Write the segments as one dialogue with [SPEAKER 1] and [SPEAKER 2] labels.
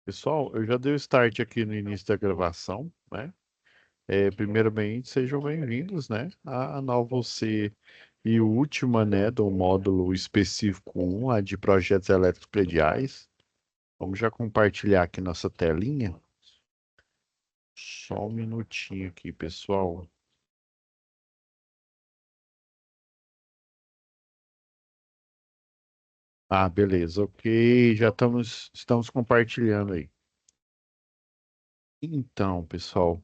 [SPEAKER 1] Pessoal, eu já dei o start aqui no início da gravação, né? Primeiramente, sejam bem-vindos, né? À nova C e última, né, do módulo específico 1, a de projetos elétricos prediais. Vamos já compartilhar aqui nossa telinha. Só um minutinho aqui, pessoal. Ah, beleza, ok. Já estamos compartilhando aí. Então, pessoal,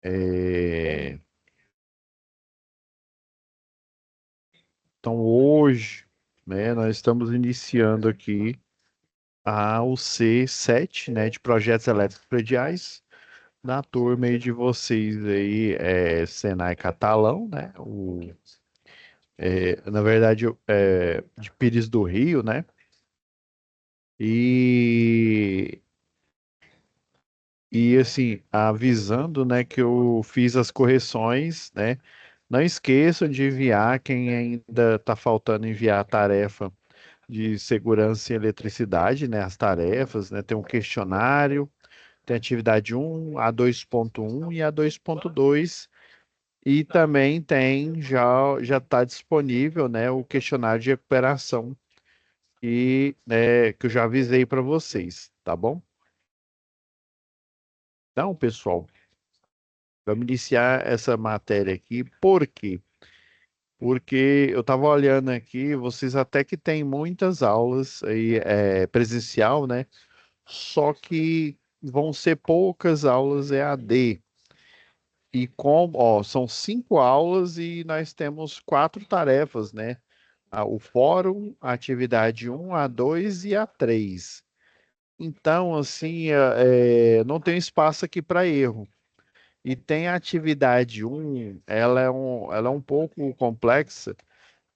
[SPEAKER 1] é, então hoje, né, nós estamos iniciando aqui o C7, né, de projetos elétricos prediais, na turma aí de vocês aí, Senai Catalão, né, na verdade, de Pires do Rio, né, e, e assim, avisando, né, que eu fiz as correções, né, não esqueçam de enviar quem ainda está faltando enviar a tarefa de segurança e eletricidade, né, as tarefas, né, tem um questionário. Tem atividade um, a 2.1 e a 2.2. E também tem, já está disponível, né, o questionário de recuperação que eu já avisei para vocês, tá bom? Então, pessoal, vamos iniciar essa matéria aqui. Por quê? Porque eu estava olhando aqui, vocês até que têm muitas aulas aí, presencial, né? Só que vão ser poucas aulas EAD. São 5 aulas e nós temos 4 tarefas, né? O fórum, a atividade um, a 2 e a 3. Então, assim, não tem espaço aqui para erro. E tem a atividade um, ela é um pouco complexa.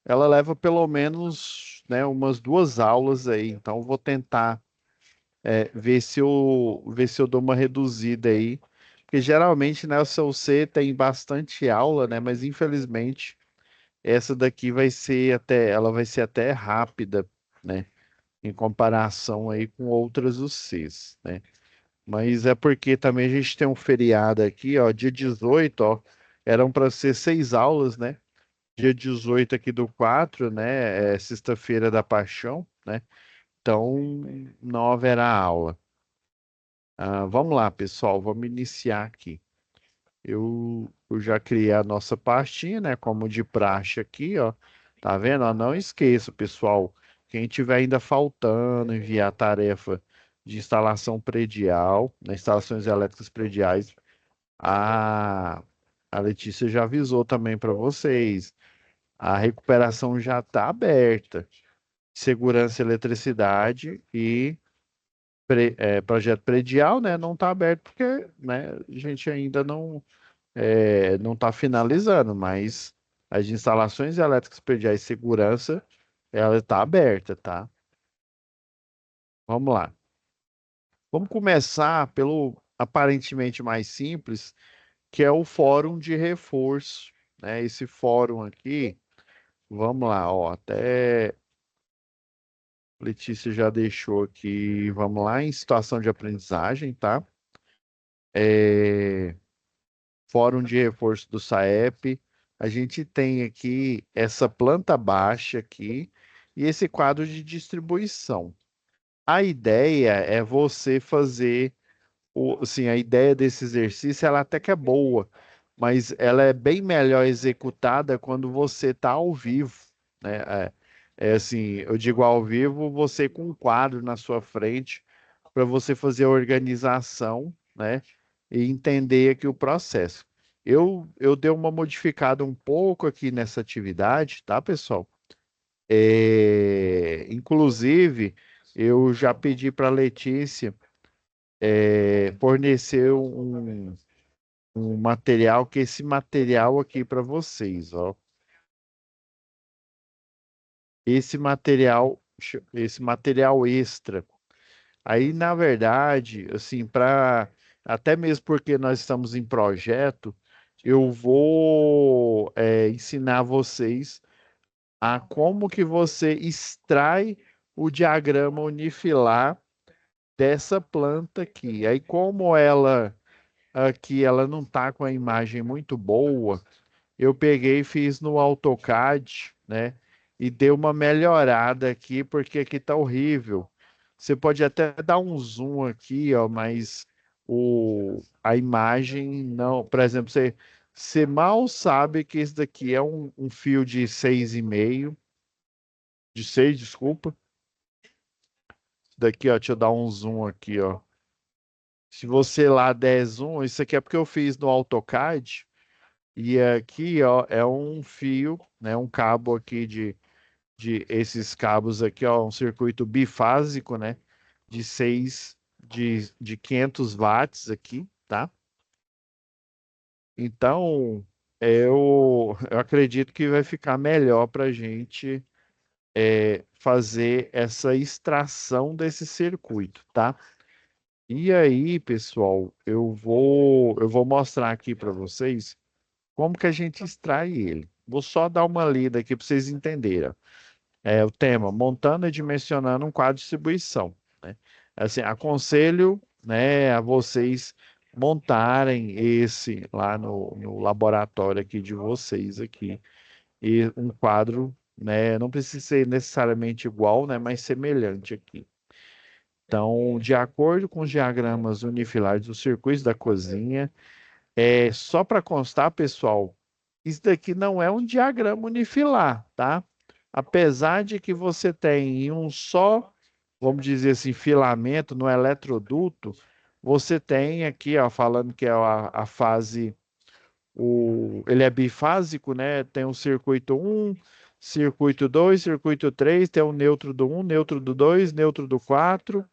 [SPEAKER 1] Ela leva pelo menos, né, umas 2 aulas aí. Então, eu vou tentar ver se eu dou uma reduzida aí. Porque geralmente, né, o seu C tem bastante aula, né? Mas infelizmente essa daqui ela vai ser até rápida, né? Em comparação aí com outras UCs, né? Mas é porque também a gente tem um feriado aqui, ó, dia 18, ó, eram para ser 6 aulas, né? Dia 18 aqui do 4, né? É sexta-feira da Paixão, né? Então não haverá aula. Vamos lá, pessoal, vamos iniciar aqui. Eu já criei a nossa pastinha, né? Como de praxe aqui, ó. Tá vendo? Ó, não esqueça, pessoal. Quem tiver ainda faltando enviar a tarefa de instalação predial, né, instalações elétricas prediais, a, a Letícia já avisou também para vocês. A recuperação já está aberta. Segurança e eletricidade e projeto predial, né? Não está aberto porque, né, a gente ainda não está finalizando, mas as instalações elétricas prediais de segurança, ela está aberta, tá? Vamos lá. Vamos começar pelo aparentemente mais simples, que é o fórum de reforço, né? Esse fórum aqui, vamos lá, ó, até Letícia já deixou aqui, vamos lá, em situação de aprendizagem, tá? É, Fórum de reforço do SAEP. A gente tem aqui essa planta baixa aqui e esse quadro de distribuição. A ideia é você fazer assim, a ideia desse exercício, ela até que é boa, mas ela é bem melhor executada quando você está ao vivo, né? Assim, eu digo ao vivo, você com um quadro na sua frente para você fazer a organização, né? E entender aqui o processo. Eu dei uma modificada um pouco aqui nessa atividade, tá, pessoal? Inclusive, eu já pedi para a Letícia fornecer um material, que é esse material aqui para vocês, ó. Esse material extra. Aí, na verdade, assim, até mesmo porque nós estamos em projeto, eu vou ensinar vocês a como que você extrai o diagrama unifilar dessa planta aqui. Aí, como ela aqui ela não tá com a imagem muito boa, eu peguei e fiz no AutoCAD, né? E dei uma melhorada aqui, porque aqui tá horrível. Você pode até dar um zoom aqui, ó, mas a imagem não. Por exemplo, você mal sabe que esse daqui é um fio de 6,5, de 6, desculpa. Daqui, ó, deixa eu dar um zoom aqui, ó. Se você lá der zoom, isso aqui é porque eu fiz no AutoCAD. E aqui, ó, é um fio, né, um cabo aqui de esses cabos aqui, ó, um circuito bifásico, né, de 6 de 500 watts aqui, tá? Então, eu acredito que vai ficar melhor para gente fazer essa extração desse circuito, tá? E aí, pessoal, eu vou mostrar aqui para vocês como que a gente extrai ele. Vou só dar uma lida aqui para vocês entenderem. É o tema, montando e dimensionando um quadro de distribuição, né? Assim, aconselho, né, a vocês montarem esse lá no laboratório aqui de vocês aqui, e um quadro, né, não precisa ser necessariamente igual, né, mas semelhante aqui. Então, de acordo com os diagramas unifilares dos circuitos da cozinha, só para constar, pessoal, isso daqui não é um diagrama unifilar, tá? Apesar de que você tem em um só, vamos dizer assim, filamento no eletroduto, você tem aqui, ó, falando que é a fase, ele é bifásico, né? Tem o circuito um, circuito 2, circuito 3, tem o neutro do um, neutro do 2, neutro do 4.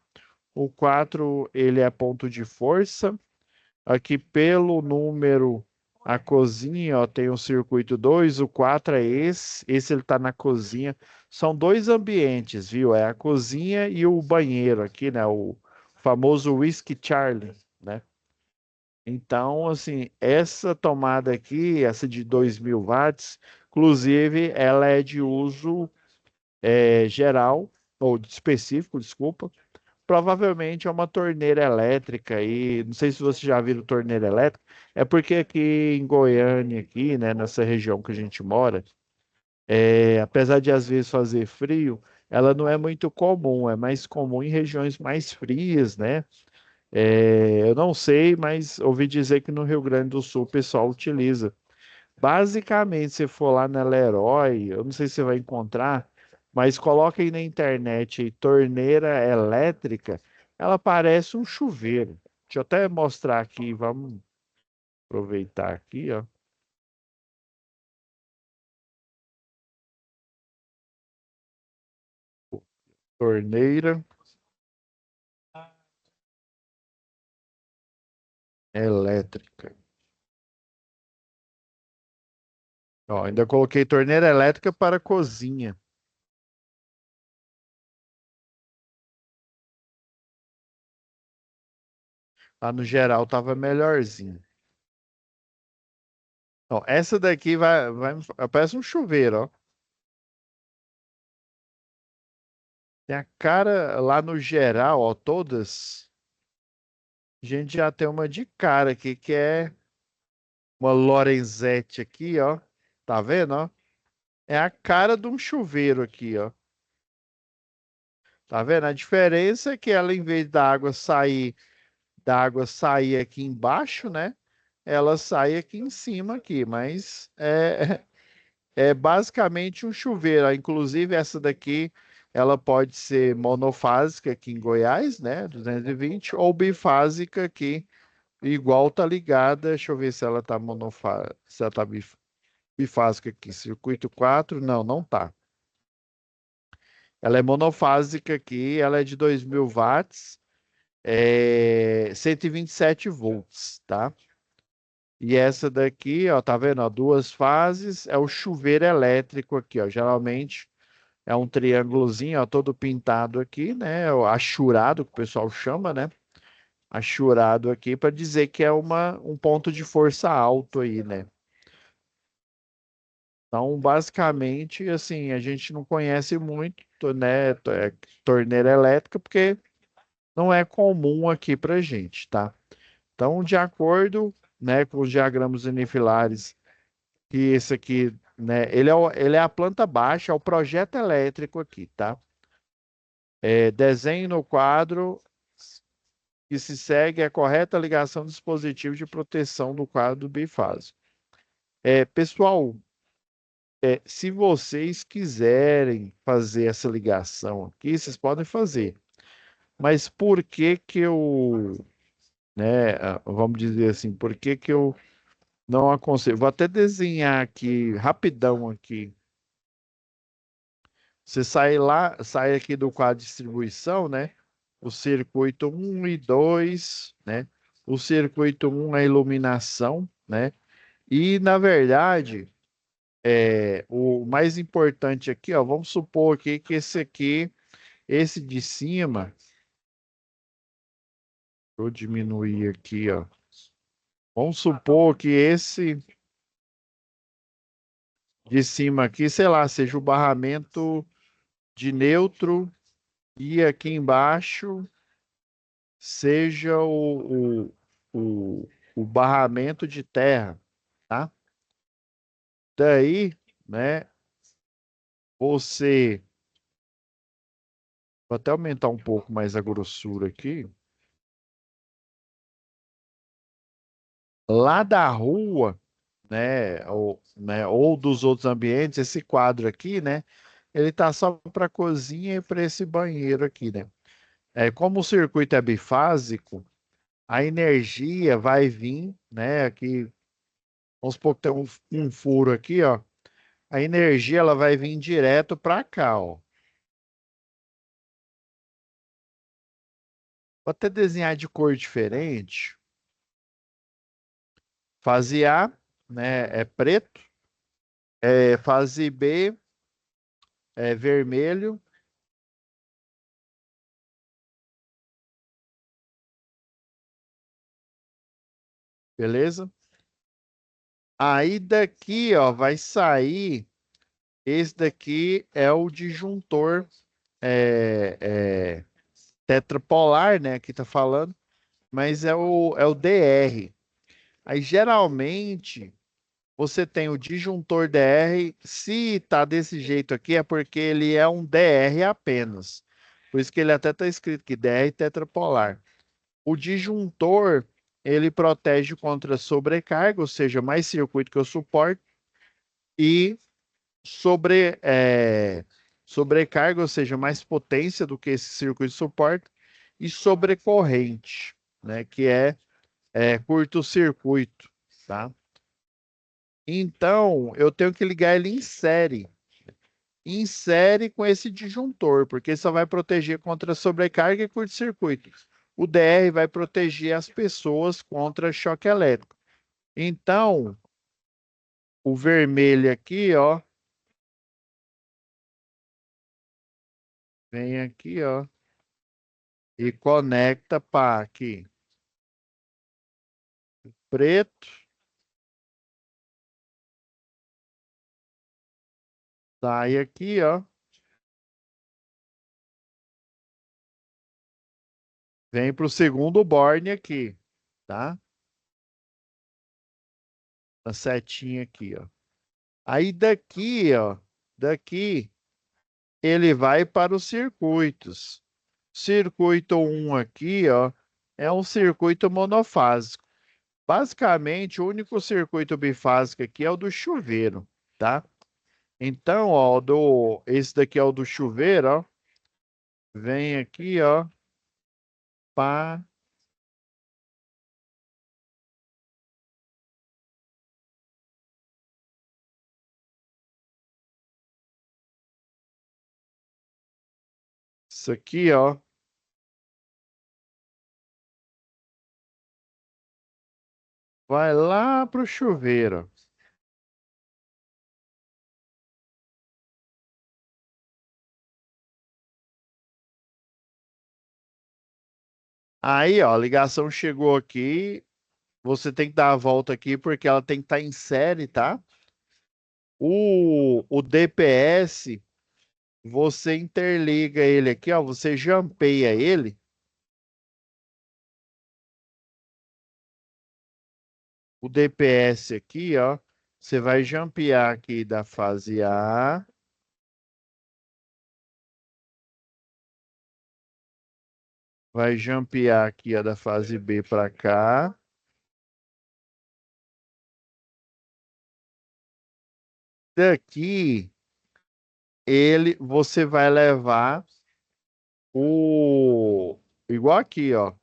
[SPEAKER 1] O 4 ele é ponto de força. Aqui pelo número, a cozinha, ó, tem o circuito 2, o 4 é esse ele está na cozinha. São dois ambientes, viu? É a cozinha e o banheiro aqui, né? O famoso Whisky Charlie, né? Então, assim, essa tomada aqui, essa de 2.000 watts, inclusive, ela é de uso geral, ou específico, desculpa. Provavelmente é uma torneira elétrica e não sei se você já viu torneira elétrica, é porque aqui em Goiânia, aqui, né, nessa região que a gente mora, apesar de às vezes fazer frio, ela não é muito comum, é mais comum em regiões mais frias, né? Eu não sei, mas ouvi dizer que no Rio Grande do Sul o pessoal utiliza. Basicamente, se for lá na Leroy, eu não sei se você vai encontrar, mas coloca aí na internet aí, torneira elétrica, ela parece um chuveiro. Deixa eu até mostrar aqui, vamos aproveitar aqui, ó. Torneira elétrica. Ó, ainda coloquei torneira elétrica para cozinha. Lá no geral tava melhorzinho. Ó, essa daqui parece um chuveiro, ó. Tem a cara lá no geral, ó, todas. A gente já tem uma de cara aqui, que é uma Lorenzetti aqui, ó. Tá vendo, ó? É a cara de um chuveiro aqui, ó. Tá vendo? A diferença é que ela, em vez da água sair aqui embaixo, né? Ela sai aqui em cima aqui, mas é basicamente um chuveiro. Ó. Inclusive essa daqui, ela pode ser monofásica aqui em Goiás, né? 220, ou bifásica aqui. Igual tá ligada, deixa eu ver se ela tá se ela tá bifásica aqui. Circuito 4 não, não tá. Ela é monofásica aqui, ela é de 2.000 watts, 127 volts, tá? E essa daqui, ó, tá vendo? Ó, duas fases, é o chuveiro elétrico aqui, ó. Geralmente é um triângulozinho, ó, todo pintado aqui, né? O achurado, que o pessoal chama, né? Achurado aqui para dizer que é um ponto de força alto aí, né? Então, basicamente, assim, a gente não conhece muito, né, torneira elétrica, porque não é comum aqui para gente, tá? Então, de acordo, né, com os diagramas unifilares, que esse aqui, né, ele é a planta baixa, é o projeto elétrico aqui, tá? Desenho no quadro que se segue a correta ligação do dispositivo de proteção do quadro bifásico. Pessoal, se vocês quiserem fazer essa ligação aqui, vocês podem fazer. Mas por que que eu, né, vamos dizer assim, por que que eu não aconselho? Vou até desenhar aqui, rapidão aqui. Você sai aqui do quadro de distribuição, né? O circuito um e 2, né? O circuito um é a iluminação, né? E, na verdade, o mais importante aqui, ó, vamos supor aqui que esse aqui, esse de cima, vou diminuir aqui, ó. Vamos supor que esse de cima aqui, sei lá, seja o barramento de neutro e aqui embaixo seja o barramento de terra, tá? Daí, né, você... Vou até aumentar um pouco mais a grossura aqui. Lá da rua, ou dos outros ambientes, esse quadro aqui, né, ele tá só para cozinha e para esse banheiro aqui, né? Como o circuito é bifásico, a energia vai vir, né? Aqui, vamos supor que tem um furo aqui, ó. A energia ela vai vir direto para cá, ó. Vou até desenhar de cor diferente. Fase A, né, é preto. Fase B é vermelho, beleza? Aí daqui, ó, vai sair. Esse daqui é o disjuntor é, é, tetrapolar, né? Aqui tá falando, mas é o DR. Aí geralmente você tem o disjuntor DR. Se tá desse jeito aqui, é porque ele é um DR apenas. Por isso que ele até tá escrito aqui, DR tetrapolar. O disjuntor, ele protege contra sobrecarga, ou seja, mais circuito que eu suporto, e sobrecarga, ou seja, mais potência do que esse circuito suporta, e sobrecorrente, né, que é curto-circuito, tá? Então, eu tenho que ligar ele em série com esse disjuntor, porque só vai proteger contra sobrecarga e curto-circuito. O DR vai proteger as pessoas contra choque elétrico. Então, o vermelho aqui, ó, vem aqui, ó, e conecta para aqui. Preto, sai aqui, ó, vem para o segundo borne aqui, tá? A setinha aqui, ó. Aí daqui, ó, daqui ele vai para os circuitos. Circuito um aqui, ó, é um circuito monofásico. Basicamente, o único circuito bifásico aqui é o do chuveiro, tá? Então, ó, esse daqui é o do chuveiro, ó. Vem aqui, ó, pá. Isso aqui, ó, vai lá pro chuveiro. Aí, ó, a ligação chegou aqui. Você tem que dar a volta aqui porque ela tem que estar em série, tá? O DPS, você interliga ele aqui, ó, você jampeia ele O DPS aqui, ó, você vai jampear aqui da fase A, vai jampear aqui, ó, da fase B para cá. Daqui, você vai levar o, igual aqui, ó,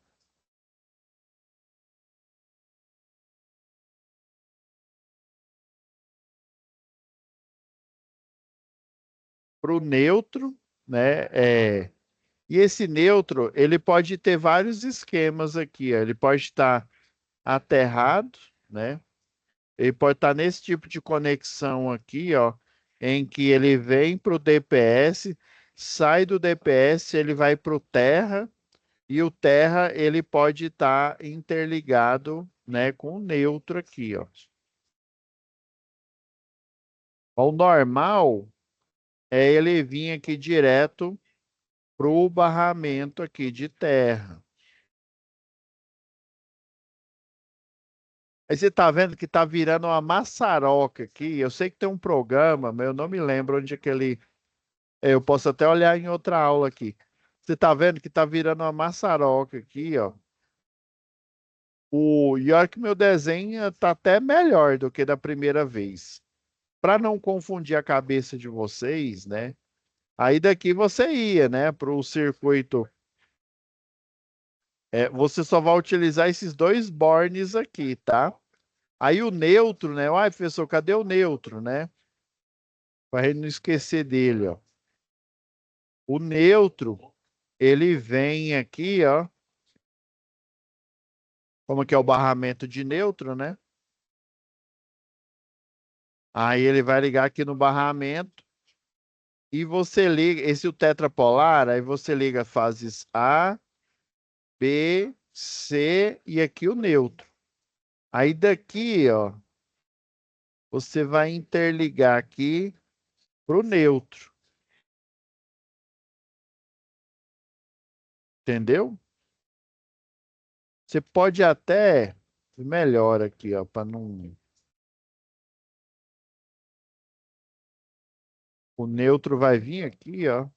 [SPEAKER 1] pro neutro, né? E esse neutro, ele pode ter vários esquemas aqui, ó. Ele pode estar aterrado, né? Ele pode estar nesse tipo de conexão aqui, ó, em que ele vem para o DPS, sai do DPS, ele vai para o terra, e o terra ele pode estar interligado, né, com o neutro aqui, ó. O normal é ele vir aqui direto para o barramento aqui de terra. Aí você tá vendo que tá virando uma maçaroca aqui. Eu sei que tem um programa, mas eu não me lembro onde é que ele. Eu posso até olhar em outra aula aqui. Você tá vendo que tá virando uma maçaroca aqui, ó. E olha que meu desenho tá até melhor do que da primeira vez. Para não confundir a cabeça de vocês, né? Aí daqui você ia, né, para o circuito. Você só vai utilizar esses dois bornes aqui, tá? Aí o neutro, né? Uai, professor, cadê o neutro, né? Para gente não esquecer dele, ó. O neutro, ele vem aqui, ó. Como que é o barramento de neutro, né? Aí ele vai ligar aqui no barramento e você liga, esse é o tetrapolar, aí você liga fases A, B, C e aqui o neutro. Aí daqui, ó, você vai interligar aqui pro neutro, entendeu? Você pode até melhor aqui, ó, para não. O neutro vai vir aqui, ó.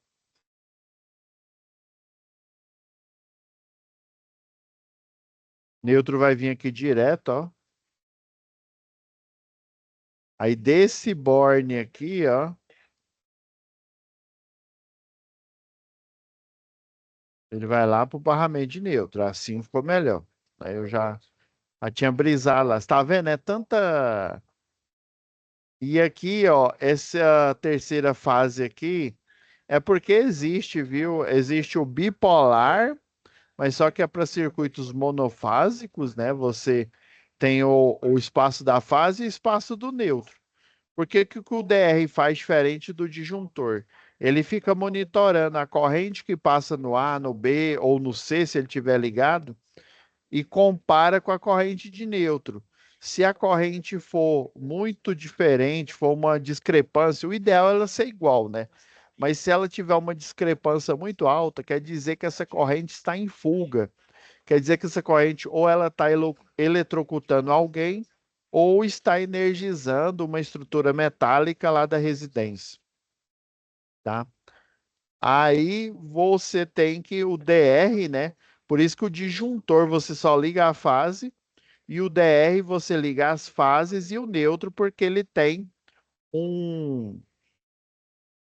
[SPEAKER 1] Neutro vai vir aqui direto, ó. Aí desse borne aqui, ó, ele vai lá pro barramento de neutro. Assim ficou melhor. Aí eu já tinha brisado lá. Você tá vendo? É tanta. E aqui, ó, essa terceira fase aqui é porque existe, viu? Existe o bipolar, mas só que é para circuitos monofásicos, né? Você tem o espaço da fase e o espaço do neutro. Por que que o DR faz diferente do disjuntor? Ele fica monitorando a corrente que passa no A, no B ou no C, se ele tiver ligado, e compara com a corrente de neutro. Se a corrente for muito diferente, for uma discrepância, o ideal é ela ser igual, né? Mas se ela tiver uma discrepância muito alta, quer dizer que essa corrente está em fuga. Quer dizer que essa corrente ou ela está eletrocutando alguém ou está energizando uma estrutura metálica lá da residência, tá? Aí você tem que o DR, né? Por isso que o disjuntor você só liga a fase e o DR você liga as fases e o neutro porque um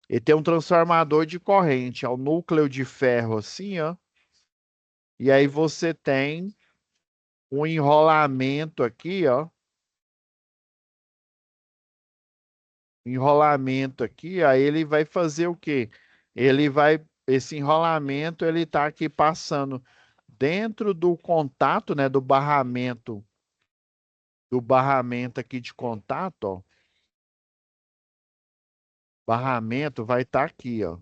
[SPEAKER 1] ele tem um transformador de corrente, é o núcleo de ferro assim, ó. E aí você tem um enrolamento aqui, ó. Enrolamento aqui, aí ele vai fazer o quê? Esse enrolamento, ele tá aqui passando dentro do contato, né, do barramento aqui de contato, ó. Barramento vai estar aqui, ó.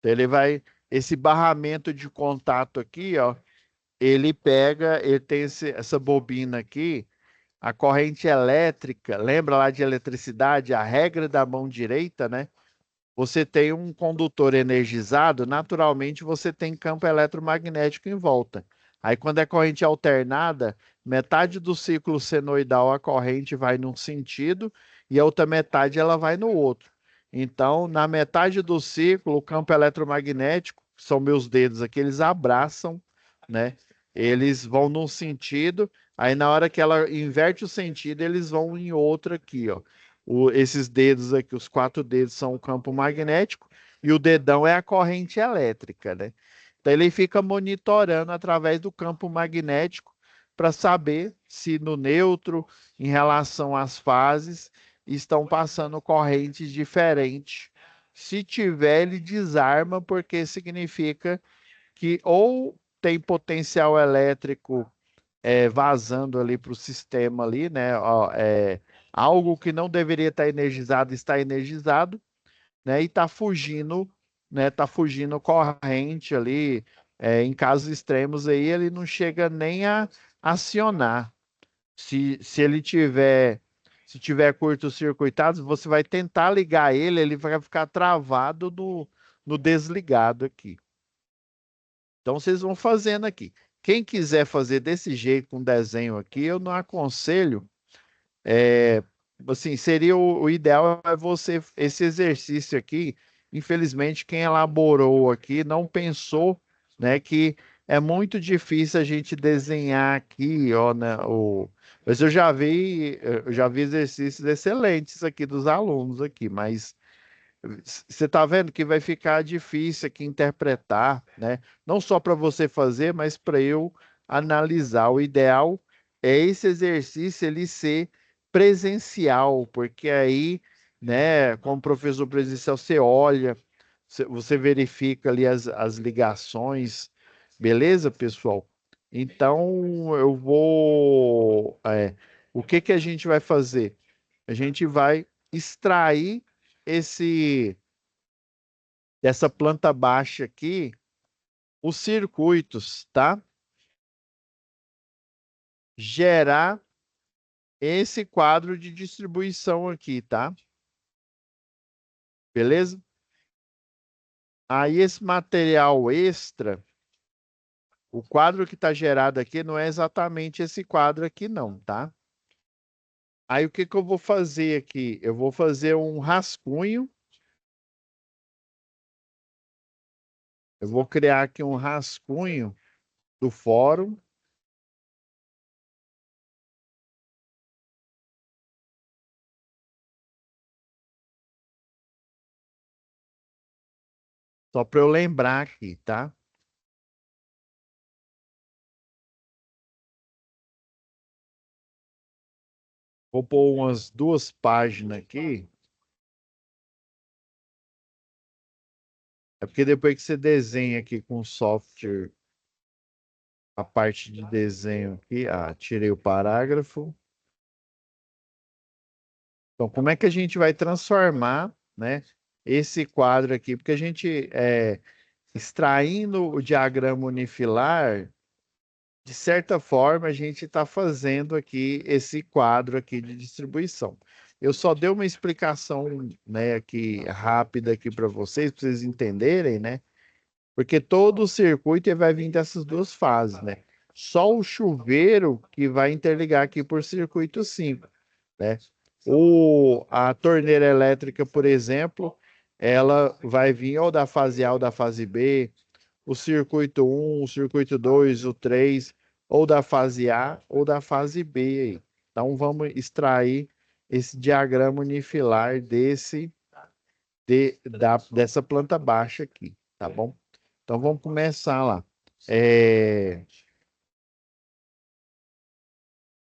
[SPEAKER 1] Então, esse barramento de contato aqui, ó, ele tem essa bobina aqui, a corrente elétrica, lembra lá de eletricidade, a regra da mão direita, né? você tem um condutor energizado, naturalmente você tem campo eletromagnético em volta. Aí, quando é corrente alternada, metade do ciclo senoidal a corrente vai num sentido e a outra metade ela vai no outro. Então, na metade do ciclo, o campo eletromagnético, são meus dedos aqui, eles abraçam, né? Eles vão num sentido, aí na hora que ela inverte o sentido, eles vão em outro aqui, ó. Esses dedos aqui, os quatro dedos são o campo magnético e o dedão é a corrente elétrica, né? Então ele fica monitorando através do campo magnético para saber se no neutro, em relação às fases, estão passando correntes diferentes. Se tiver, ele desarma, porque significa que ou tem potencial elétrico vazando ali para o sistema ali, né? Ó, algo que não deveria estar energizado está energizado, né? E está fugindo, né? Tá fugindo corrente ali. Em casos extremos aí, ele não chega nem a acionar. Se ele tiver, se tiver curto-circuitado, você vai tentar ligar ele, ele vai ficar travado no desligado aqui. Então vocês vão fazendo aqui. Quem quiser fazer desse jeito com desenho aqui, eu não aconselho. É, assim, seria o ideal é você esse exercício aqui. Infelizmente, quem elaborou aqui não pensou, né, que é muito difícil a gente desenhar aqui, ó, né, mas eu já vi exercícios excelentes aqui dos alunos aqui, mas você está vendo que vai ficar difícil aqui interpretar, né? Não só para você fazer, mas para eu analisar. O ideal é esse exercício ele ser presencial, porque aí, né, como professor presencial, você olha, você verifica ali as ligações, beleza, pessoal? Então, o que que a gente vai fazer? A gente vai extrair esse dessa planta baixa aqui, os circuitos, tá? Gerar esse quadro de distribuição aqui, tá? Beleza? Aí esse material extra, o quadro que está gerado aqui não é exatamente esse quadro aqui não, tá? Aí o que que eu vou fazer aqui? Eu vou fazer um rascunho, eu vou criar aqui um rascunho do fórum, só para eu lembrar aqui, tá? Vou pôr umas 2 páginas aqui. É porque depois que você desenha aqui com o software a parte de desenho aqui, tirei o parágrafo. Então, como é que a gente vai transformar, né, esse quadro aqui? Porque a gente, extraindo o diagrama unifilar, de certa forma, a gente está fazendo aqui esse quadro aqui de distribuição. Eu só dei uma explicação, né, aqui rápida aqui para vocês entenderem, né? Porque todo o circuito ele vai vir dessas 2 fases, né? Só o chuveiro que vai interligar aqui por circuito 5, né? A torneira elétrica, por exemplo, ela vai vir ou da fase A ou da fase B, o circuito um, o circuito 2, o 3, ou da fase A ou da fase B aí. Então vamos extrair esse diagrama unifilar dessa planta baixa aqui, tá bom? Então vamos começar lá. É,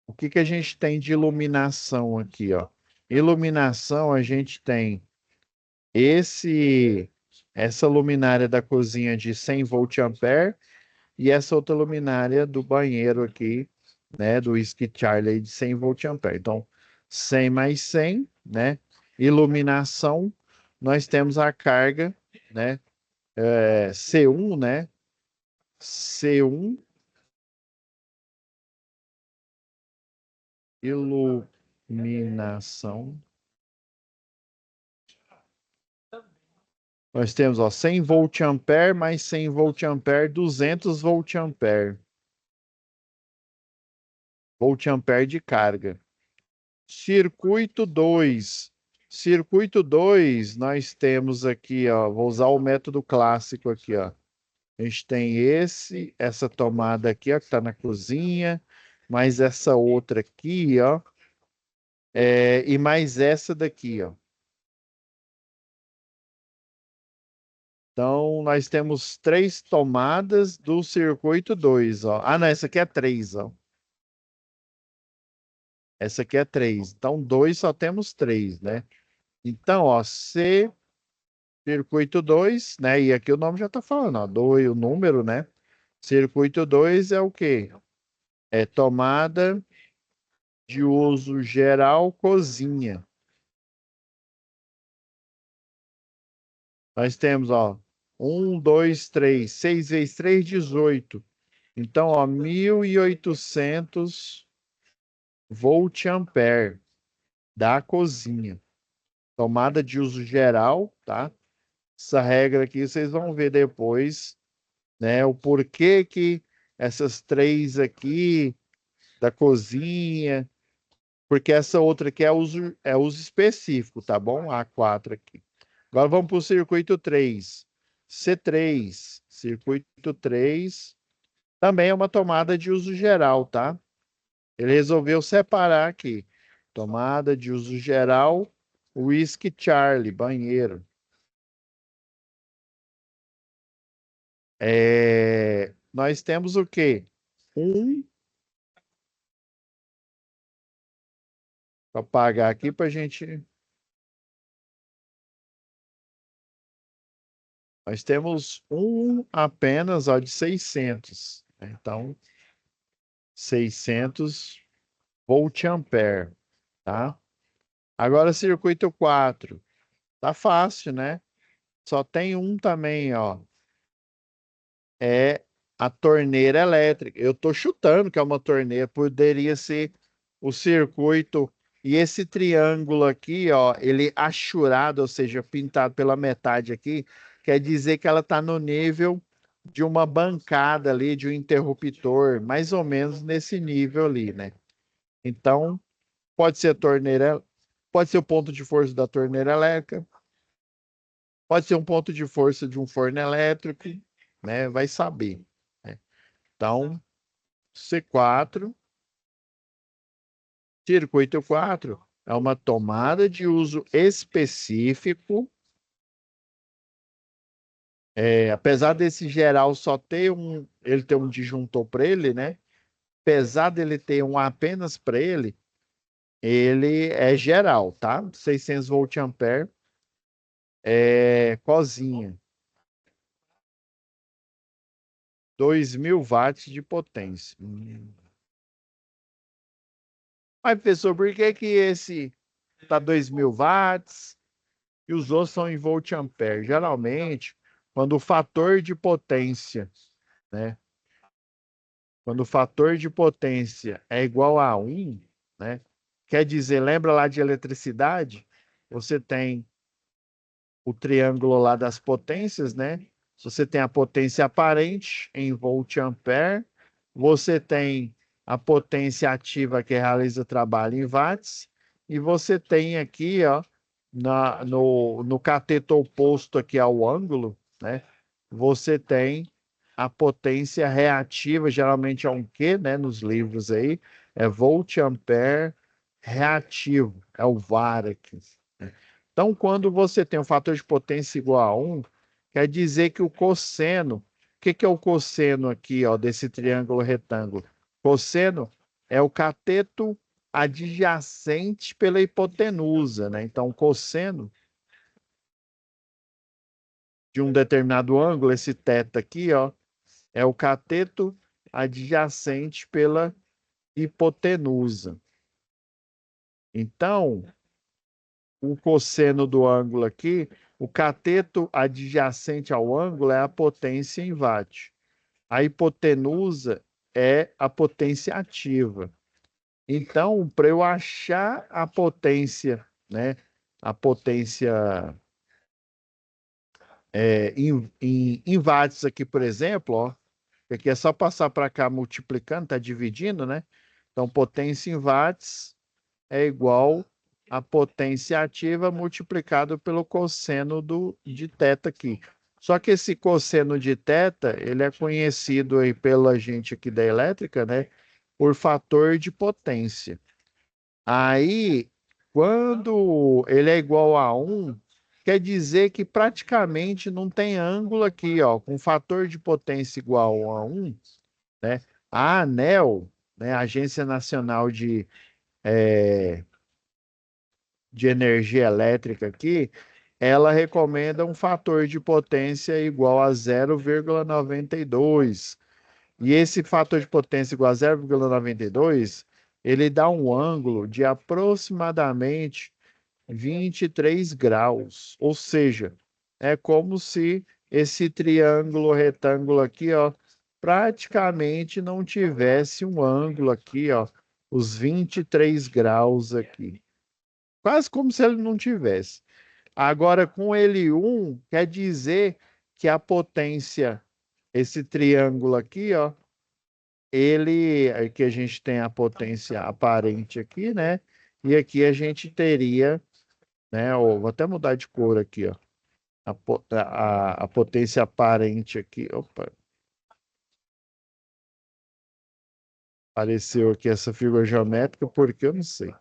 [SPEAKER 1] O que que a gente tem de iluminação aqui, ó? Iluminação, a gente tem esse essa luminária da cozinha de 100 volt-ampere e essa outra luminária do banheiro aqui, né, do Whisky Charlie de 100 volt-ampere. Então, 100 mais 100, né? Iluminação, nós temos a carga, né, C1, né? C1 iluminação Nós temos, ó, 100 volt-ampere mais 100 volt-ampere, 200 volt-ampere. Volt-ampere de carga. Circuito 2. Circuito 2, nós temos aqui, ó, vou usar o método clássico aqui, ó. A gente tem essa tomada aqui, ó, que está na cozinha, mais essa outra aqui, ó, e mais essa daqui, ó. Então, nós temos três tomadas do circuito 2, ó. Ah, não, essa aqui é 3, ó. Essa aqui é 3. Então, 2 só temos 3, né? Então, ó, C, circuito 2, né? E aqui o nome já está falando, ó, 2, o número, né? Circuito 2 é o quê? É tomada de uso geral cozinha. Nós temos, ó, 1, 2, 3, 6 vezes 3, 18. Então, ó, 1.800 volt-ampere da cozinha. Tomada de uso geral, tá? Essa regra aqui vocês vão ver depois, né? O porquê que essas três aqui da cozinha, porque essa outra aqui é uso específico, tá bom? A 4 aqui. Agora vamos para o circuito 3. C3, circuito 3, também é uma tomada de uso geral, tá? Ele resolveu separar aqui. Tomada de uso geral, Whisky Charlie, banheiro. Nós temos o quê? Para pagar aqui para a gente. Nós temos apenas, ó, de 600, né? Então, 600 volt-ampere, tá? Agora, circuito 4. Tá fácil, né? Só tem um também, ó. É a torneira elétrica. Eu tô chutando que é uma torneira, poderia ser o circuito. E esse triângulo aqui, ó, ele achurado, ou seja, pintado pela metade aqui, quer dizer que ela tá no nível de uma bancada ali, de um interruptor, mais ou menos nesse nível ali, né? Então, pode ser a torneira, pode ser o ponto de força da torneira elétrica, pode ser um ponto de força de um forno elétrico, né? Vai saber, né? Então, C4, circuito 4, é uma tomada de uso específico. Apesar desse geral só ter ele ter um disjuntor para ele, né? Apesar dele ter um apenas para ele é geral, tá? 600 volt-ampere, cozinha, 2.000 watts de potência. Mas, professor, por que que esse tá 2.000 watts e os outros são em volt-ampere? Geralmente, quando o fator de potência, né? Quando o fator de potência é igual a 1, né? Quer dizer, lembra lá de eletricidade? Você tem o triângulo lá das potências, né? Se você tem a potência aparente em volt-ampere, você tem a potência ativa que realiza trabalho em watts, e você tem aqui, ó, no cateto oposto aqui ao ângulo, né? Você tem a potência reativa, geralmente é um Q, né? Nos livros aí, é volt-ampere reativo, é o VAR aqui. Então, quando você tem um fator de potência igual a 1, quer dizer que o cosseno, o que que é o cosseno aqui, ó, desse triângulo retângulo? Cosseno é o cateto adjacente pela hipotenusa, né? Então, cosseno de um determinado ângulo, esse θ aqui, ó, é o cateto adjacente pela hipotenusa. Então, o cosseno do ângulo aqui, o cateto adjacente ao ângulo é a potência em watt. A hipotenusa é a potência ativa. Então, para eu achar a potência, né, a potência em watts aqui, por exemplo, ó, que aqui é só passar para cá multiplicando, tá dividindo, né? Então, potência em watts é igual a potência ativa multiplicado pelo cosseno de θ aqui. Só que esse cosseno de θ, ele é conhecido aí pela gente aqui da elétrica, né? Por fator de potência. Aí, quando ele é igual a 1, quer dizer que praticamente não tem ângulo aqui, ó, com fator de potência igual a 1, né? A ANEEL, né, a Agência Nacional de Energia Elétrica aqui, ela recomenda um fator de potência igual a 0,92. E esse fator de potência igual a 0,92, ele dá um ângulo de aproximadamente 23 graus. Ou seja, é como se esse triângulo retângulo aqui, ó, praticamente não tivesse um ângulo aqui, ó, os 23 graus aqui. Quase como se ele não tivesse. Agora, com L1, quer dizer que a potência, esse triângulo aqui, ó, ele, aqui a gente tem a potência aparente aqui, né? E aqui a gente teria, né? Ó, vou até mudar de cor aqui, ó. A potência aparente aqui. Opa, apareceu aqui essa figura geométrica, porque eu não sei.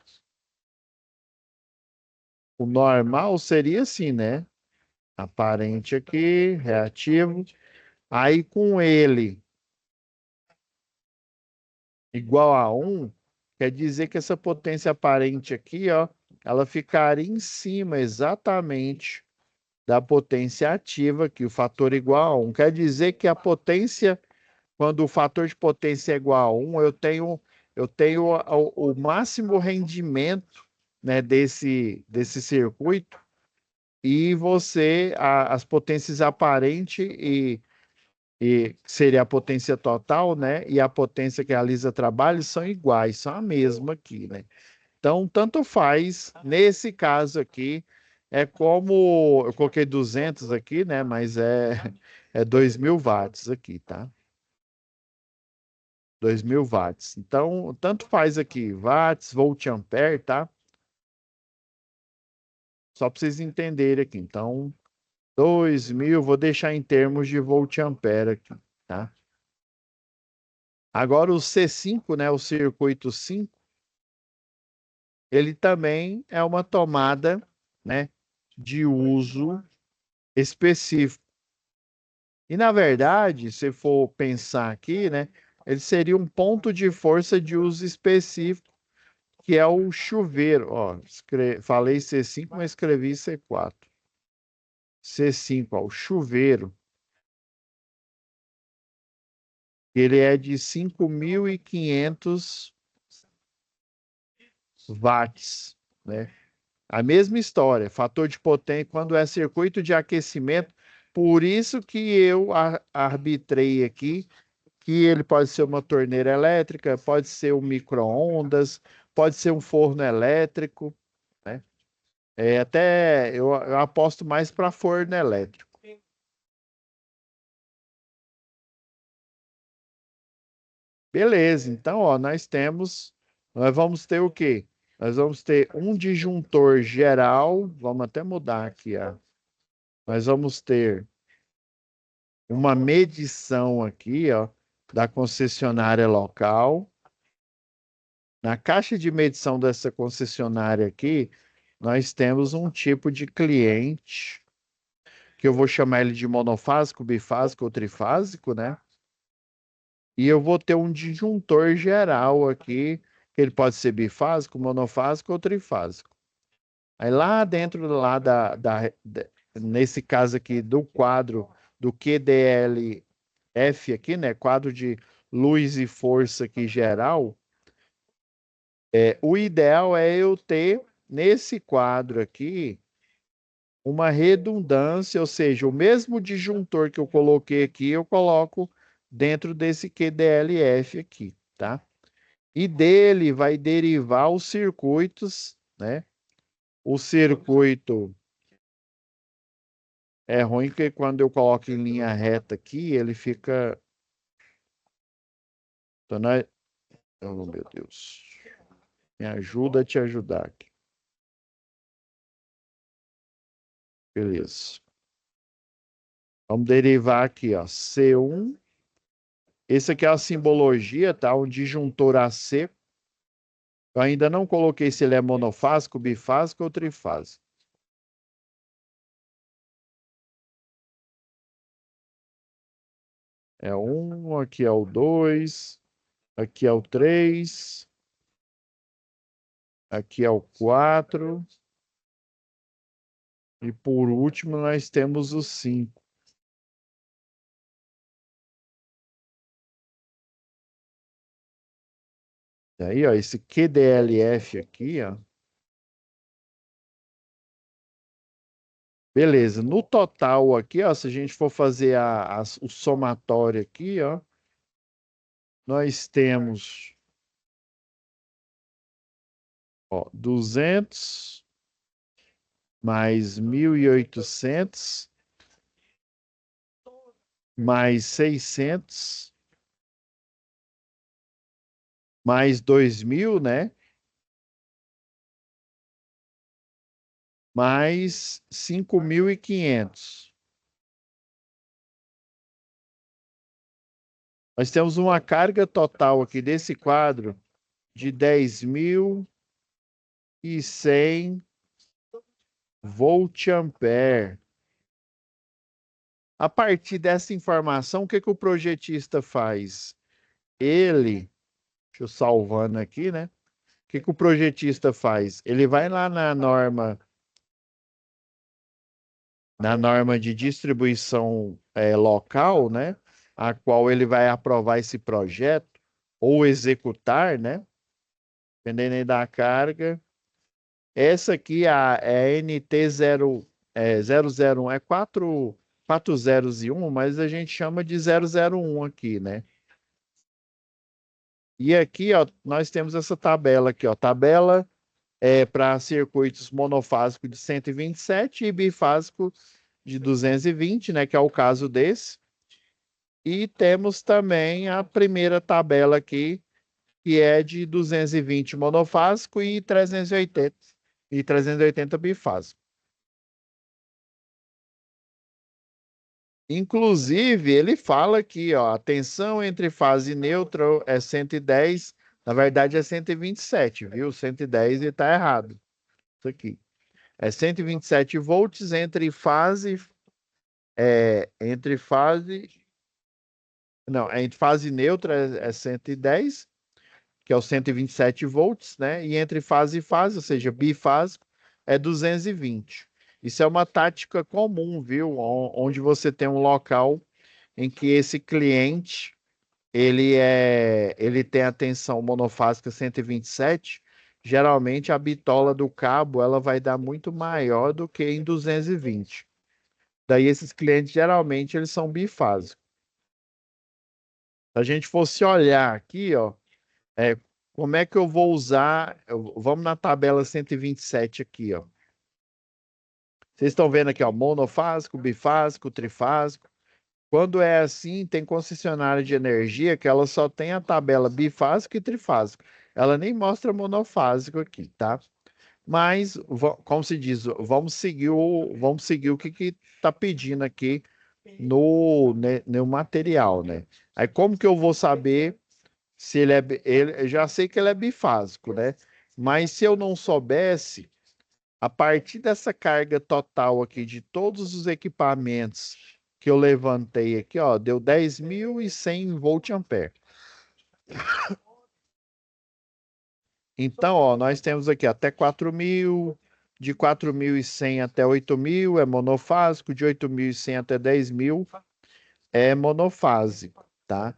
[SPEAKER 1] O normal seria assim, né? Aparente aqui, reativo. Aí com ele igual a 1, quer dizer que essa potência aparente aqui, ó, ela ficaria em cima exatamente da potência ativa, que o fator igual a 1. Quer dizer que a potência, quando o fator de potência é igual a 1, eu tenho o máximo rendimento, né, desse circuito, e as potências aparente e que seria a potência total, né? E a potência que realiza trabalho são iguais, são a mesma aqui, né? Então, tanto faz, nesse caso aqui, é como, eu coloquei 200 aqui, né? Mas é 2.000 watts aqui, tá? 2.000 watts. Então, tanto faz aqui, watts, volt ampere, tá? Só para vocês entenderem aqui. Então, 2.000, vou deixar em termos de volt ampere aqui, tá? Agora o C5, né, o circuito 5, ele também é uma tomada, né, de uso específico. E na verdade, se for pensar aqui, né, ele seria um ponto de força de uso específico, que é o chuveiro. Ó, falei C5, mas escrevi C4. C5, ó, o chuveiro, ele é de 5.500 watts, né? A mesma história, fator de potência, quando é circuito de aquecimento, por isso que eu arbitrei aqui que ele pode ser uma torneira elétrica, pode ser um micro-ondas, pode ser um forno elétrico, né? Até eu aposto mais para forno elétrico. Beleza, então, ó, nós vamos ter o quê? Nós vamos ter um disjuntor geral, vamos até mudar aqui, ó. Nós vamos ter uma medição aqui, ó, da concessionária local. Na caixa de medição dessa concessionária aqui, nós temos um tipo de cliente, que eu vou chamar ele de monofásico, bifásico ou trifásico, né? E eu vou ter um disjuntor geral aqui, que ele pode ser bifásico, monofásico ou trifásico. Aí lá dentro, nesse caso aqui, do quadro do QDLF aqui, né? Quadro de luz e força aqui geral, o ideal é eu ter nesse quadro aqui uma redundância, ou seja, o mesmo disjuntor que eu coloquei aqui, eu coloco dentro desse QDLF aqui, tá? E dele vai derivar os circuitos, né? O circuito É ruim que quando eu coloco em linha reta aqui, ele fica. Então, oh, meu Deus. Me ajuda a te ajudar aqui. Beleza. Vamos derivar aqui, ó. C1. Esse aqui é a simbologia, tá? Um disjuntor AC. Eu ainda não coloquei se ele é monofásico, bifásico ou trifásico. É um, aqui é o 2, aqui é o 3, aqui é o 4 e por último nós temos o 5. E aí, ó, esse QDLF aqui, ó. Beleza. No total aqui, ó, se a gente for fazer o somatório aqui, ó, nós temos, ó, 200 mais 1.800 mais 600 mais 2.000, né? Mais 5.500. Nós temos uma carga total aqui desse quadro de 10.100 volt-ampere. A partir dessa informação, o que que o projetista faz? Ele, deixa eu salvando aqui, né? O que que o projetista faz? Ele vai lá na norma de distribuição local, né? A qual ele vai aprovar esse projeto ou executar, né? Dependendo aí da carga. Essa aqui é a NT0, 001, é quatro zeros e um, mas a gente chama de 001 aqui, né? E aqui, ó, nós temos essa tabela aqui, ó, tabela para circuitos monofásico de 127 e bifásico de 220, né, que é o caso desse. E temos também a primeira tabela aqui, que é de 220 monofásico e 380 bifásico. Inclusive, ele fala aqui, ó, a tensão entre fase neutra é 110, na verdade é 127, viu? 110 e está errado. Isso aqui. É 127 volts entre fase neutra é 110, que é o 127 volts, né? E entre fase e fase, ou seja, bifásico, é 220. Isso é uma tática comum, viu? Onde você tem um local em que esse cliente ele tem a tensão monofásica 127. Geralmente a bitola do cabo ela vai dar muito maior do que em 220. Daí esses clientes geralmente eles são bifásicos. Se a gente fosse olhar aqui, ó, é, como é que eu vou usar? Vamos na tabela 127 aqui, ó. Vocês estão vendo aqui, ó, monofásico, bifásico, trifásico. Quando é assim, tem concessionária de energia que ela só tem a tabela bifásico e trifásico. Ela nem mostra monofásico aqui, tá? Mas, como se diz, vamos seguir o que está pedindo aqui no material, né? Aí como que eu vou saber se eu já sei que ele é bifásico, né? Mas se eu não soubesse, a partir dessa carga total aqui de todos os equipamentos que eu levantei aqui, ó, deu 10.100 volt-ampere. Então, ó, nós temos aqui até 4.000, de 4.100 até 8.000 é monofásico, de 8.100 até 10.000 é monofásico, tá?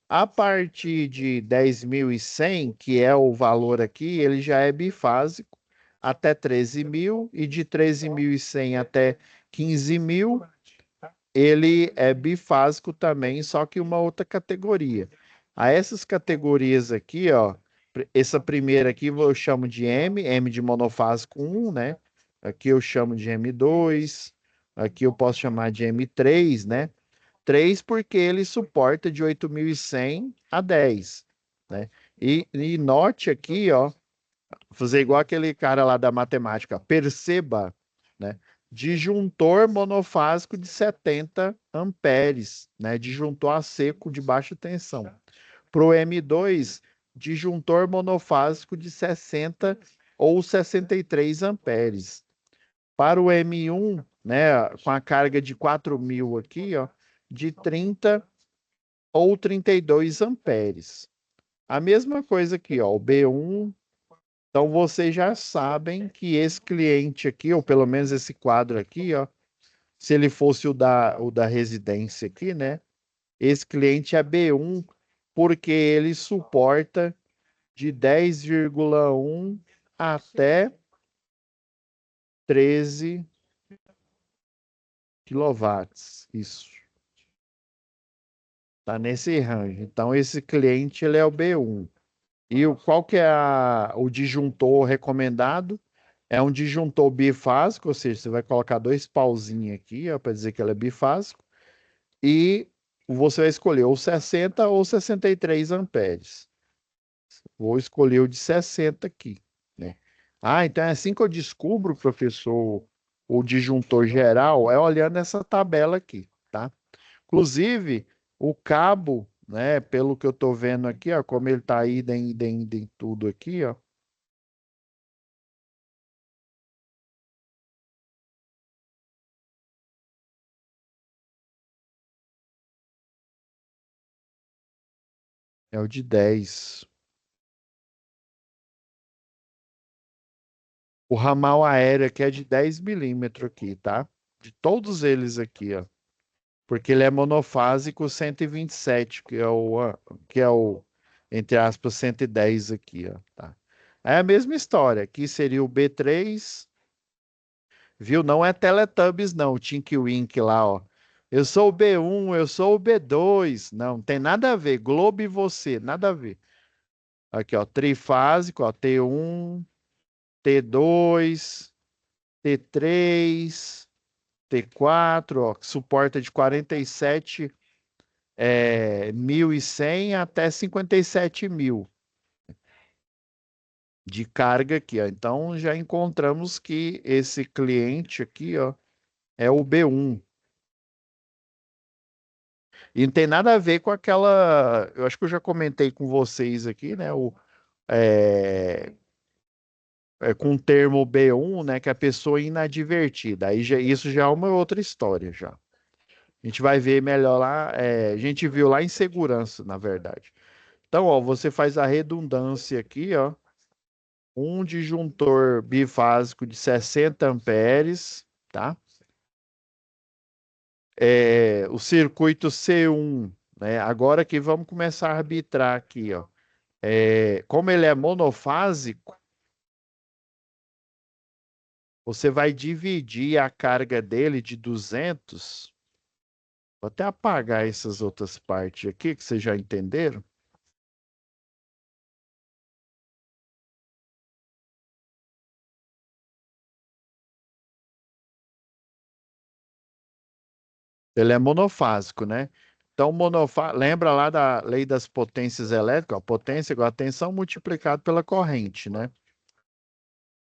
[SPEAKER 1] A partir de 10.100, que é o valor aqui, ele já é bifásico até 13.000 e de 13.100 até 15.000 ele é bifásico também, só que uma outra categoria. A essas categorias aqui, ó, essa primeira aqui eu chamo de M de monofásico 1, né? Aqui eu chamo de M2, Aqui eu posso chamar de M3, né? 3 porque ele suporta de 8.100 a 10, né? E note aqui, ó, fazer igual aquele cara lá da matemática, perceba, né? Disjuntor monofásico de 70 amperes, né? Disjuntor a seco de baixa tensão. Para o M2, disjuntor monofásico de 60 ou 63 amperes. Para o M1, né, com a carga de 4.000 aqui, ó, de 30 ou 32 amperes. A mesma coisa aqui, ó, o B1. Então vocês já sabem que esse cliente aqui, ou pelo menos esse quadro aqui, ó, se ele fosse o da residência aqui, né? Esse cliente é B1 porque ele suporta de 10,1 até 13 quilowatts. Isso. Tá nesse range. Então esse cliente ele é o B1. E qual que é o disjuntor recomendado? É um disjuntor bifásico, ou seja, você vai colocar dois pauzinhos aqui, para dizer que ele é bifásico, e você vai escolher ou 60 ou 63 amperes. Vou escolher o de 60 aqui, né? Ah, então é assim que eu descubro, professor, o disjuntor geral, é olhando essa tabela aqui, tá? Inclusive, o cabo, né, pelo que eu tô vendo aqui, ó, como ele tá aí em tudo aqui, ó, é o de 10. O ramal aéreo aqui é de 10 milímetros aqui, tá? De todos eles aqui, ó. Porque ele é monofásico 127, que é o, entre aspas, 110 aqui, ó, tá? É a mesma história. Aqui seria o B3, viu? Não é Teletubbies, não, o Tinky Wink lá, ó. Eu sou o B1, eu sou o B2. Não, tem nada a ver. Globo e você, nada a ver. Aqui, ó, trifásico, ó, T1, T2, T3, T4, ó, que suporta de 47 1.100 até 57.000 de carga aqui, ó. Então já encontramos que esse cliente aqui, ó, é o B1. E não tem nada a ver com aquela. Eu acho que eu já comentei com vocês aqui, né? É, com o termo B1, né? Que é a pessoa inadvertida. Aí isso já é uma outra história já. A gente vai ver melhor lá. A gente viu lá em segurança, na verdade. Então, ó, você faz a redundância aqui, ó. Um disjuntor bifásico de 60 amperes, tá? O circuito C1, né? Agora que vamos começar a arbitrar aqui, ó. Como ele é monofásico, você vai dividir a carga dele de 200. Vou até apagar essas outras partes aqui que vocês já entenderam. Ele é monofásico, né? Então, lembra lá da lei das potências elétricas? Ó, potência igual a tensão multiplicado pela corrente, né?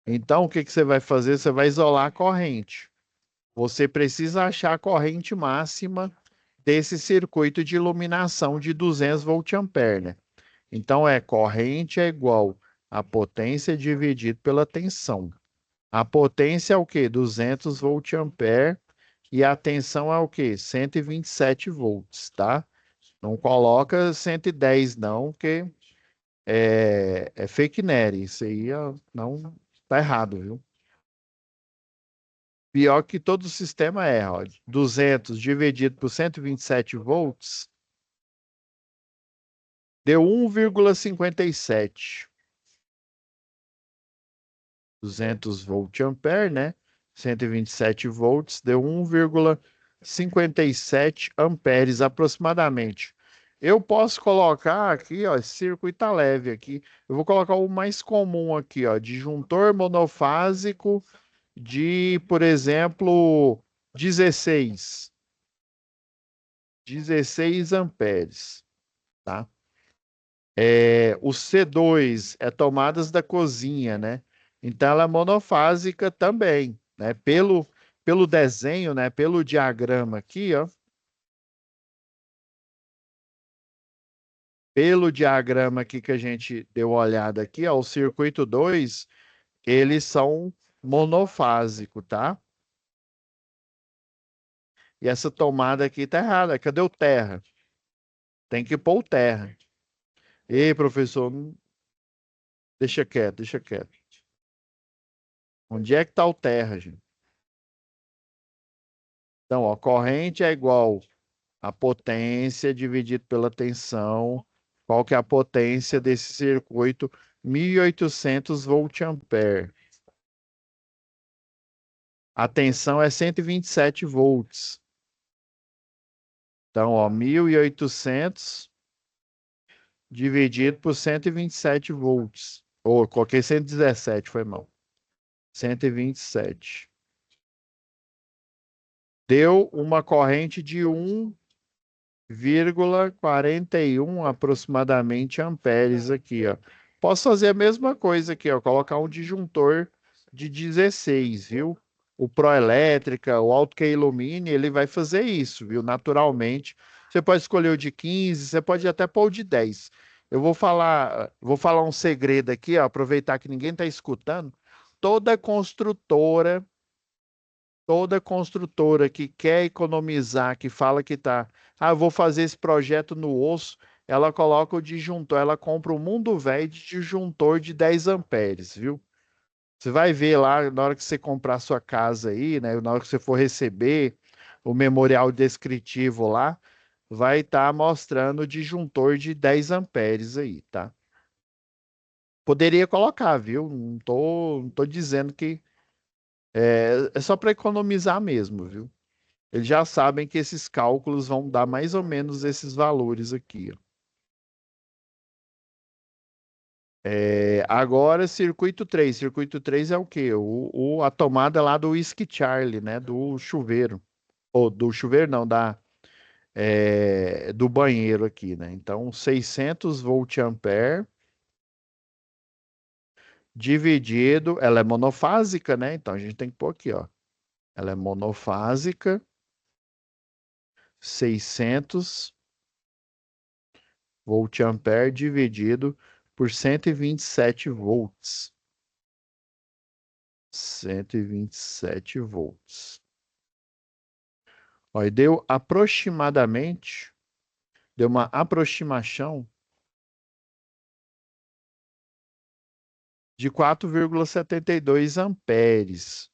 [SPEAKER 1] Então, o que que você vai fazer? Você vai isolar a corrente. Você precisa achar a corrente máxima desse circuito de iluminação de 200 volt-ampere, né? Então, corrente é igual a potência dividido pela tensão. A potência é o quê? 200 volt-ampere e a tensão é o quê? 127 volts, tá? Não coloca 110 não, porque é fake news. Isso aí não tá errado, viu? Pior que todo o sistema ó. 200 dividido por 127 volts deu 1,57. 200 volt-ampere, né? 127 volts deu 1,57 amperes aproximadamente. Eu posso colocar aqui, ó, esse circuito tá leve aqui. Eu vou colocar o mais comum aqui, ó, disjuntor monofásico de, por exemplo, 16. 16 amperes, tá? O C2 é tomadas da cozinha, né? Então ela é monofásica também, né? Pelo desenho, né? Pelo diagrama aqui, ó. Pelo diagrama aqui que a gente deu uma olhada aqui, ó, o circuito 2, eles são monofásicos, tá? E essa tomada aqui tá errada. Cadê o terra? Tem que pôr o terra. Ei, professor, deixa quieto, deixa quieto. Onde é que tá o terra, gente? Então, ó, corrente é igual a potência dividido pela tensão. Qual que é a potência desse circuito? 1.800 volt-ampere. A tensão é 127 volts. Então, ó, 1.800 dividido por 127 volts. Ou, coloquei 117, foi mal. 127. Deu uma corrente de 1,41 aproximadamente amperes aqui, ó. Posso fazer a mesma coisa aqui, ó, colocar um disjuntor de 16, viu? O Proelétrica, o Auto que Ilumine, ele vai fazer isso, viu? Naturalmente. Você pode escolher o de 15, você pode até pôr o de 10. Eu vou falar um segredo aqui, ó, aproveitar que ninguém está escutando. Toda construtora Toda construtora que quer economizar, que fala que tá, eu vou fazer esse projeto no osso, ela coloca o disjuntor, ela compra o Mundo Velho de disjuntor de 10 amperes, viu? Você vai ver lá na hora que você comprar sua casa aí, né? Na hora que você for receber o memorial descritivo lá, vai estar mostrando o disjuntor de 10 amperes aí, tá? Poderia colocar, viu? Não tô dizendo que é só para economizar mesmo, viu? Eles já sabem que esses cálculos vão dar mais ou menos esses valores aqui, ó. Agora, circuito 3. Circuito 3 é o quê? A tomada lá do Whisky Charlie, né? Do chuveiro. Ou do chuveiro, não, do banheiro aqui, né? Então, 600 volt-ampere dividido. Ela é monofásica, né? Então, a gente tem que pôr aqui, ó. Ela é monofásica. 600 volt-ampere dividido por 127 volts. 127 volts. Ó, e deu uma aproximação de 4,72 amperes.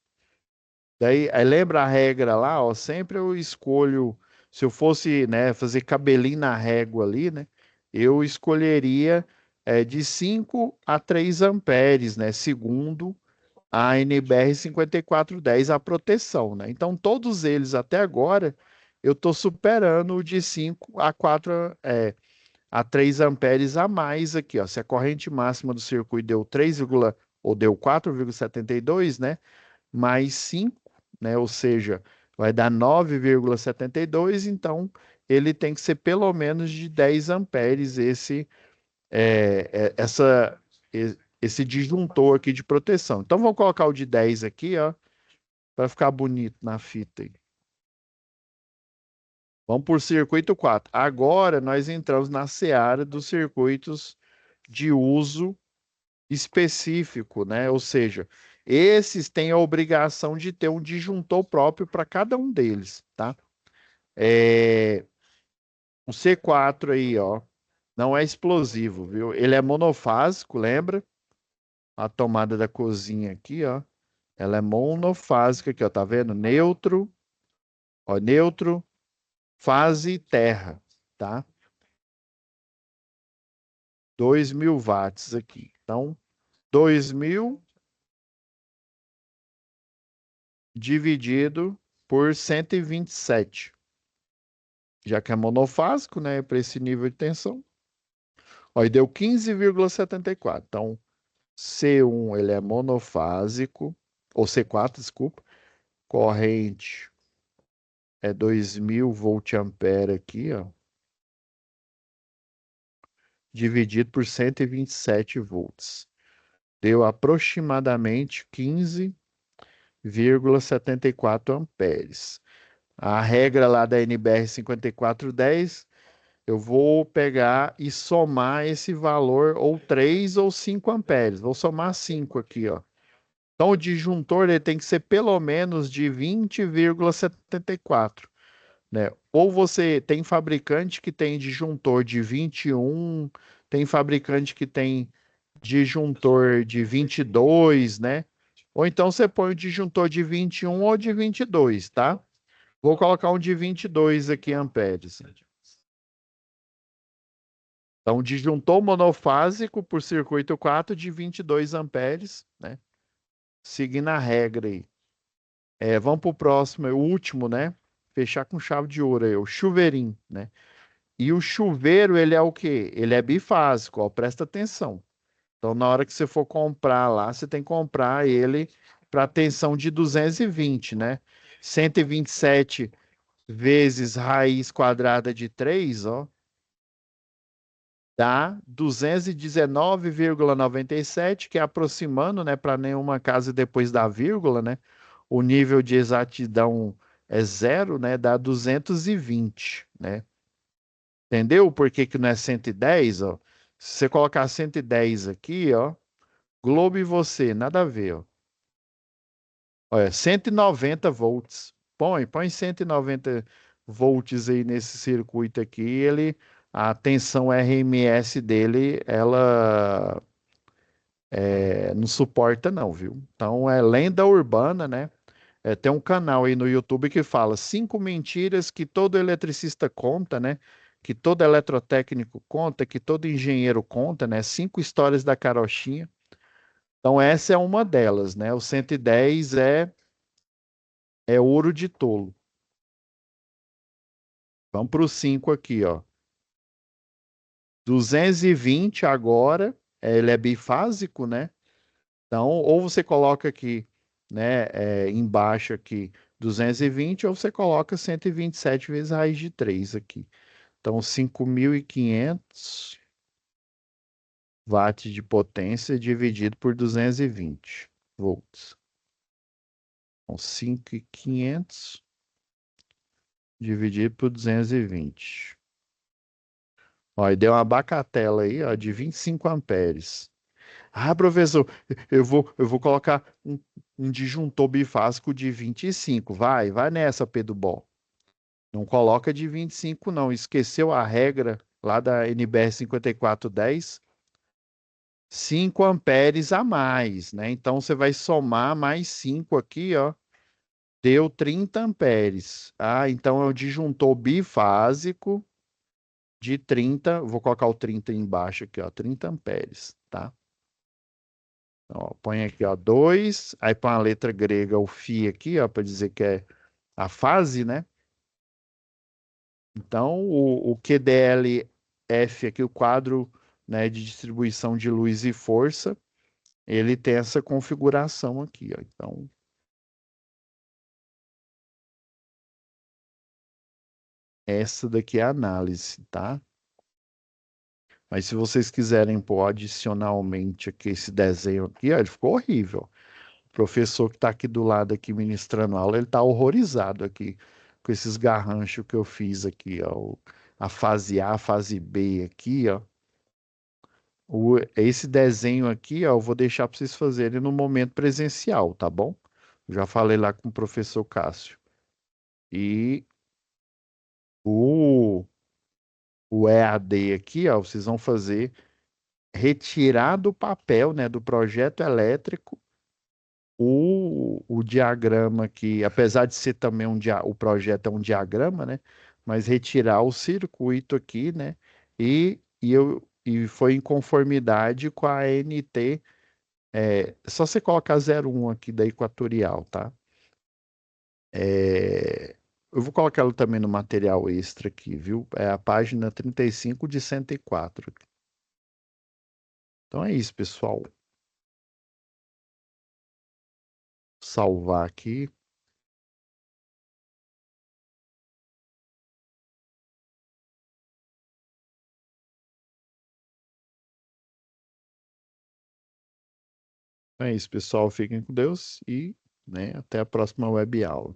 [SPEAKER 1] Daí, aí lembra a regra lá, ó, sempre eu escolho, se eu fosse, né, fazer cabelinho na régua ali, né, eu escolheria de 5 a 3 amperes, né, segundo a NBR 5410, a proteção, né? Então, todos eles até agora, eu estou superando o de 5 a 4 a 3 amperes a mais aqui, ó. Se a corrente máxima do circuito deu 3, ou deu 4,72, né? Mais 5, né? Ou seja, vai dar 9,72, então ele tem que ser pelo menos de 10 amperes essa, esse disjuntor aqui de proteção. Então, vou colocar o de 10 aqui, ó, para ficar bonito na fita aí. Vamos por circuito 4. Agora nós entramos na seara dos circuitos de uso específico, né? Ou seja, esses têm a obrigação de ter um disjuntor próprio para cada um deles, tá? É, o C4 aí, ó, não é explosivo, viu? Ele é monofásico, lembra? A tomada da cozinha aqui, ó. Ela é monofásica aqui, ó, tá vendo? Neutro, ó, neutro, fase terra, tá? 2.000 watts aqui. Então, 2.000 dividido por 127. Já que é monofásico, né, para esse nível de tensão. Ó, e deu 15,74. Então, C1 ele é monofásico, ou C4, desculpa, corrente é 2000 volt-ampere aqui, ó, dividido por 127 volts. Deu aproximadamente 15,74 amperes. A regra lá da NBR 5410, eu vou pegar e somar esse valor ou 3 ou 5 amperes. Vou somar 5 aqui, ó. Então, o disjuntor ele tem que ser pelo menos de 20,74, né? Ou você tem fabricante que tem disjuntor de 21, tem fabricante que tem disjuntor de 22, né? Ou então você põe o disjuntor de 21 ou de 22, tá? Vou colocar um de 22 aqui amperes. Então, disjuntor monofásico por circuito 4 de 22 amperes, né? Seguindo a regra aí. Vamos para o próximo, o último, né? Fechar com chave de ouro aí, o chuveirinho, né? E o chuveiro, ele é o quê? Ele é bifásico, ó, presta atenção. Então, na hora que você for comprar lá, você tem que comprar ele para tensão de 220, né? 127 vezes raiz quadrada de 3, ó, dá 219,97, que é aproximando, né, para nenhuma casa depois da vírgula, né? O nível de exatidão é zero, né? Dá 220, né? Entendeu por que que não é 110, ó? Se você colocar 110 aqui, ó, Globo e você, nada a ver, ó. Olha, 190 volts. Põe 190 volts aí nesse circuito aqui, a tensão RMS dele, ela não suporta não, viu? Então é lenda urbana, né? Tem um canal aí no YouTube que fala 5 mentiras que todo eletricista conta, né? Que todo eletrotécnico conta, que todo engenheiro conta, né? 5 histórias da carochinha. Então essa é uma delas, né? O 110 é ouro de tolo. Vamos para o 5 aqui, ó. 220 agora, ele é bifásico, né? Então, ou você coloca aqui, né, embaixo aqui 220, ou você coloca 127 vezes a raiz de 3 aqui. Então, 5.500 watts de potência dividido por 220 volts. Então, 5.500 dividido por 220. Ó, e deu uma bacatela aí, ó, de 25 amperes. Ah, professor, eu vou colocar um disjuntor bifásico de 25. Vai nessa, Pedro Bom. Não coloca de 25, não. Esqueceu a regra lá da NBR 5410? 5 amperes a mais, né? Então você vai somar mais 5 aqui, ó. Deu 30 amperes. Ah, então é o disjuntor bifásico de 30. Vou colocar o 30 embaixo aqui, ó. 30 amperes, tá? Então, ó, põe aqui, ó, 2, aí põe a letra grega, o φ aqui, ó, para dizer que é a fase, né? Então, o QDLF aqui, o quadro, né, de distribuição de luz e força, ele tem essa configuração aqui, ó. Então, essa daqui é a análise, tá? Mas se vocês quiserem pôr adicionalmente aqui esse desenho aqui, ó, ele ficou horrível. O professor que está aqui do lado aqui ministrando aula, ele está horrorizado aqui com esses garranchos que eu fiz aqui, ó. A fase A, a fase B aqui, ó. Esse desenho aqui, ó, eu vou deixar para vocês fazerem no momento presencial, tá bom? Já falei lá com o professor Cássio. E o, o EAD aqui, ó, vocês vão fazer retirar do papel, né, do projeto elétrico, o diagrama que, apesar de ser também o projeto é um diagrama, né? Mas retirar o circuito aqui, né? E foi em conformidade com a ANT. Só você colocar 01 aqui da Equatorial, tá? Eu vou colocar ela também no material extra aqui, viu? É a página 35 de 104. Então é isso, pessoal. Salvar aqui. É isso, pessoal. Fiquem com Deus e, né, até a próxima web aula.